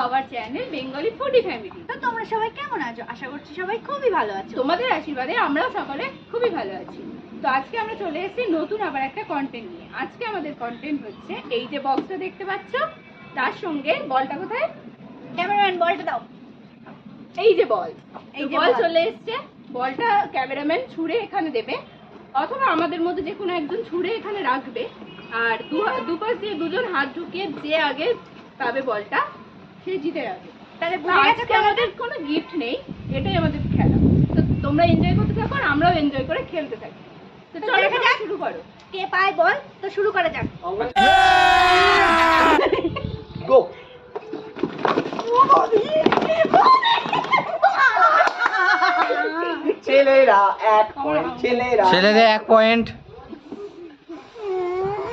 Our channel Bengali foodie family. তো তোমরা সবাই কেমন আছো? আশা করছি সবাই খুবই ভালো আছো। তোমাদের আশীর্বাদে আমরাও সকলে খুবই ভালো আছি। তো আজকে আমরা চলে এসেছি নতুন আবার একটা কন্টেন্ট নিয়ে। আজকে আমাদের কন্টেন্ট হচ্ছে এই যে বক্সটা দেখতে পাচ্ছ, তার সঙ্গে বলটা কোথায়? ক্যামেরাম্যান বলটা দাও। এই যে বল, এই যে বল বল। চলে এসছে। বলটা ক্যামেরাম্যান ছুঁড়ে এখানে দেবে, অথবা আমাদের মধ্যে যে কোনো একজন ছুঁড়ে এখানে রাখবে। আর দুপাশ দিয়ে দুজন হাত ঢুকিয়ে যে আগে পাবে বলটা সে জিতে যাবে। তাহলে তো বুঝে গেছো আজকে আমাদের কোনো গিফট নেই, এটাই আমাদের খেলা। তো তোমরা এনজয় করতে থাকো আর আমরাও এনজয় করে খেলতে থাকি। তো চলো দেখা যাক শুরু করো। কে পায় বল। তো শুরু করা যাক। গো। ছেলেরা 1 পয়েন্ট, ছেলেদের 1 পয়েন্ট।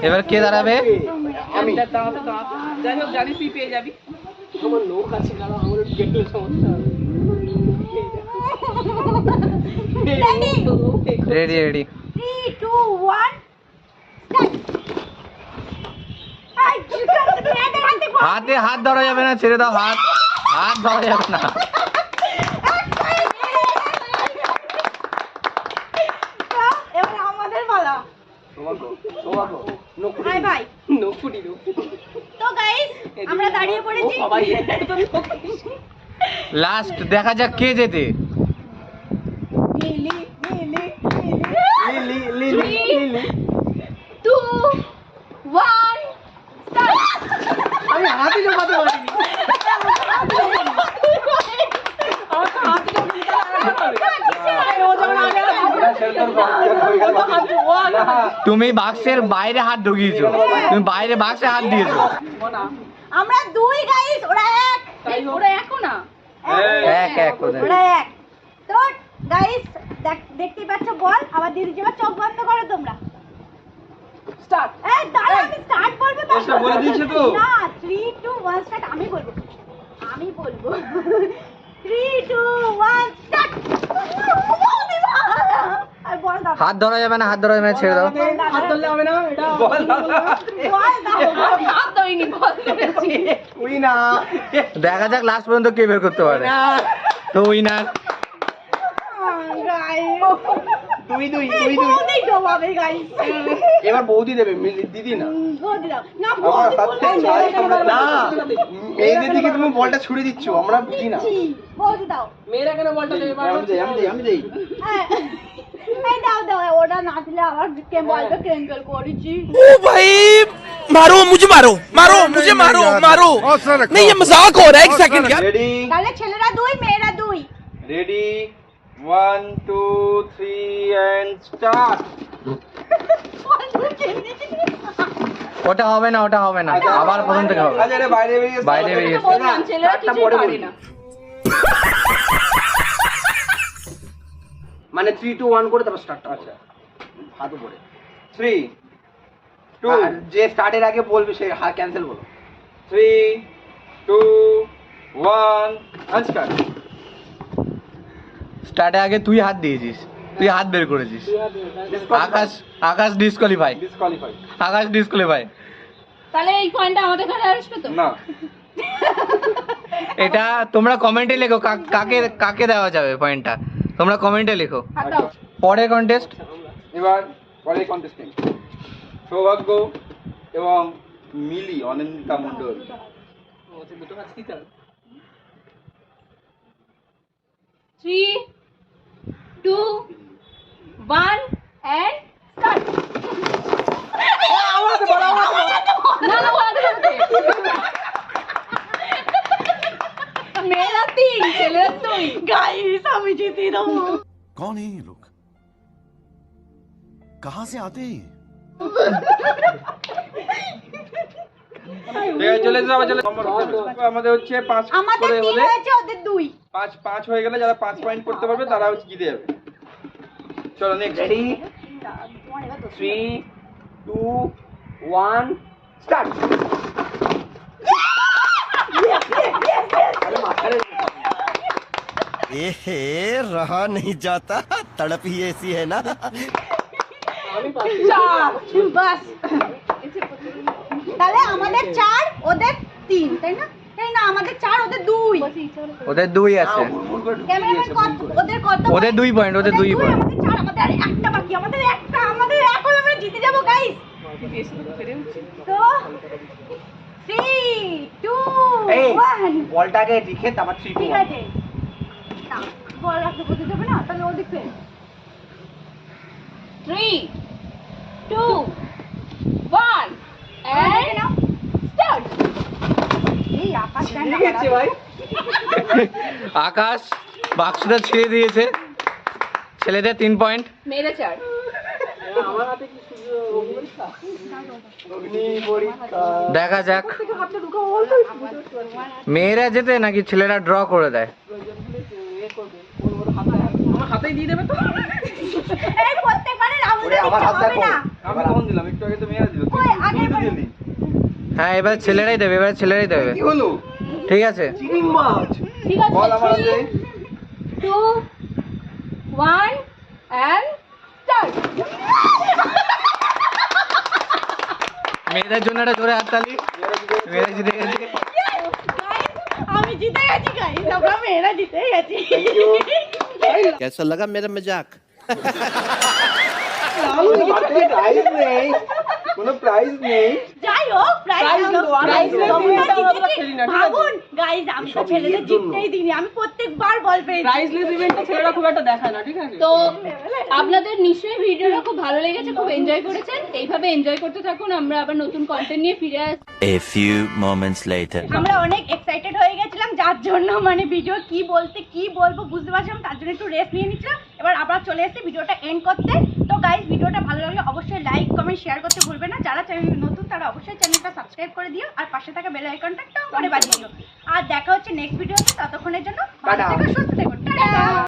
এবার কে দাঁড়াবে? আমি। যাই হোক, জানি তুই পেয়ে যাবি। আমার লোক আছে, কারণ আমার গেটে সমস্যা হবে। Ready ready. 3 2 1 হাতে হাত ধরা যাবে না, ছেড়ে দাও হাত। হাত ধরা যাবে না। এবার আমাদের পালা। হাই ভাই। তো গাইস আমরা দাঁড়িয়ে পড়েছি। লাস্ট দেখা যাক কে জেতে। লিলি লিলি 2 1 আমি হাতে জমাতে পারিনি। তুমি বাক্সের বাইরে হাত ঢুকিয়েছো, তুমি বাইরে বাক্সে হাত দিয়েছো। আমরা 2 গাইস, ওরা 1। ওরা একও না। এক এক করে। ওরা 1। তো গাইস দেখতেই পাচ্ছ বল। আবার দিদি যাবে, চোখ বন্ধ করো তোমরা। স্টার্ট। এই দাঁড়া, আমি স্টার্ট বলবো তো। এসে বলে দিয়েছে তো। না, 3 2 1 স্টার্ট। আমি বলবো 3 2 1 স্টার্ট। আর বল দাও। হাত ধরা যাবে না, হাত ধরা যাবে না, ছেড়ে দাও। হাত ধরলে হবে না, এটা বল বল দাও। হাত ধরিনি, বল ধরেছি। উইনা। দেখা যাক লাস্ট পর্যন্ত কে বের করতে পারে। তো উইনার গাইস দুই বৌদি জবাবে গাইস। এবার বৌদি দেবে, দিদি না। বৌদি দাও না। আমার বৌদি হাতে বলবে না, মেয়েদের দিকে তুমি বলটা ছুড়ে দিচ্ছ, আমরা বুঝি না। বৌদি দাও। মেয়েরা কেন বলটা দেবে? আমি দেই। হ্যাঁ। এই দাও দাও, ওটা না দিলে আবার কে বলবে ক্যান্সেল করেছি। ओ भाई मारो मुझे, मारो मारो मुझे, मारो मारो। नहीं ये मजाक हो रहा है, 1 सेकंड यार। রেডি তাহলে ছেলেরা 2 মেয়েরা 2। Ready 1 2 3 and start. ওটা হবে না, ওটা হবে না, আবার প্রথম থেকে হবে। আরে বাইরে বেরিয়ে বাইরে বেরিয়ে এসো। বললাম ছেলেরা কিছুই পারে না। মানে 3 2 1 করে তারপর স্টার্ট। আচ্ছা, হাত উপরে 3 2। যে স্টার্টের আগে বলবে সে হাত ক্যান্সেল বলো। 3 2 1 এন্ড স্টার্ট। স্টার্টে আগে তুই হাত দিয়েছিস, তুই হাত বের করেছিস। আকাশ ডিসকোয়ালিফাই। ডিসকোয়ালিফাই। আকাশ ডিসকোয়ালিফাই। তাহলে এই পয়েন্টটা আমাদের কাছে আসবে তো? না, এটা তোমরা কমেন্টে লেখো কাকে কাকে দেওয়া যাবে পয়েন্টটা, তোমরা কমেন্টে লেখো। হাত দাও। পরের কন্টেস্ট এবার পরের কন্টেস্টেন্ট সৌভাগ্য এবং মিলি অনিন্দিতা মণ্ডল। 3 2 1 and start. না না, বলাতে হবে। মেয়েরা 3, ছেলেরা 2। গাইস আমি জিতে দেবো। कौन है ये लोग, कहाँ से आते हैं? চলে যাও, চলে আমাদের হচ্ছে 5 আমাদের করে 3 হলে হয়েছে, ওদের 2। 5 হয়ে গেলে যারা 5 পয়েন্ট করতে পারবে তারা হচ্ছে জিতে যাবে। চলো নেক্সট। Ready 3 2 1 start. एहे रहा नहीं जाता, तड़प ही ऐसी है ना। বাস। তাহলে আমাদের 4 ওদের 3, তাই না? এই না আমাদের 4 ওদের 2 ওদের 2 আছে। ক্যামেরাম্যান কত ওদের কত ওদের 2 পয়েন্ট, ওদের 2 পয়েন্ট। আমাদের 4 আমাদের আর একটা বাকি আমাদের একটা আমাদের এখন আমরা জিতে যাব গাইস তো 3 2 এই 1 বলটাকে রেখে তারপর 3 ঠিক আছে না বল রাখতে বলতে যাবে না তাহলে ও দেখবে 3 2 1 and start. এই আকাশ ঠিক আছে ভাই। আকাশ বাক্সটা ছেড়ে দিয়েছে। ছেলেদের 3 পয়েন্ট। মেরে 4 অগ্নি পরীক্ষা। দেখা যাক মেয়েরা যেতে নাকি ছেলেরা ড্র করে দেয়। আমার হাতেই দিয়ে দেবে তো এই প্রত্যেকবারে রাহুল ওরে আমার হাতটা হবে না আমি কখন দিলাম? একটু আগে তো মেয়েরা দিল। ওই আগে দিলি হ্যাঁ এবার ছেলেরাই দেবে, এবার ছেলেরাই দেবে। কি হলো? ঠিক আছে চিটিং মাছ। ঠিক আছে বল আমার হাতে। 2 1 and start. মেয়েদের জন্য একটা জোরে হাততালি। মেয়েরা জিতে গেছে। আমি জিতে গেছি গাইস আমরা মেয়েরা জিতে গেছি कैसा लगा मेरा मजाक? প্রাইজ নেই, কোনো প্রাইজ নেই। যাই হোক প্রাইজ ভাবুন গাইস আমি তো ছেলেদের জিততেই দিইনি আমি প্রত্যেকবার বল পেয়েছি প্রাইজলেস ইভেন্টে ছেলেরা খুব একটা দেখায় না, ঠিক আছে? তো আপনাদের নিশ্চয়ই ভিডিওটা খুব ভালো লেগেছে, খুব এনজয় করেছেন। এইভাবে এনজয় করতে থাকুন, আমরা আবার নতুন কন্টেন্ট নিয়ে ফিরে আসছি। A few moments later. আমরা অনেক এক্সাইটেড হয়ে গেছিলাম যার জন্য মানে ভিডিও কি বলবো বুঝতে পারছিলাম তার জন্য একটু রেস্ট নিয়ে নিচ্ছিলাম। এবার আবার চলে এসেছি ভিডিওটা এন্ড করতে। তো গাইস ভিডিওটা ভালো লাগলে অবশ্যই লাইক কমেন্ট শেয়ার করতে ভুলবেন না। যারা চ্যানেল নতুন তারা অবশ্যই চ্যানেলটা সাবস্ক্রাইব করে দিও আর পাশে থাকা বেল আইকনটা টাং করে বাজিয়ে দিও। আর দেখা হচ্ছে নেক্সট ভিডিওতে, ততক্ষণের জন্য ভালো থেকো সুস্থ থেকো টাটা।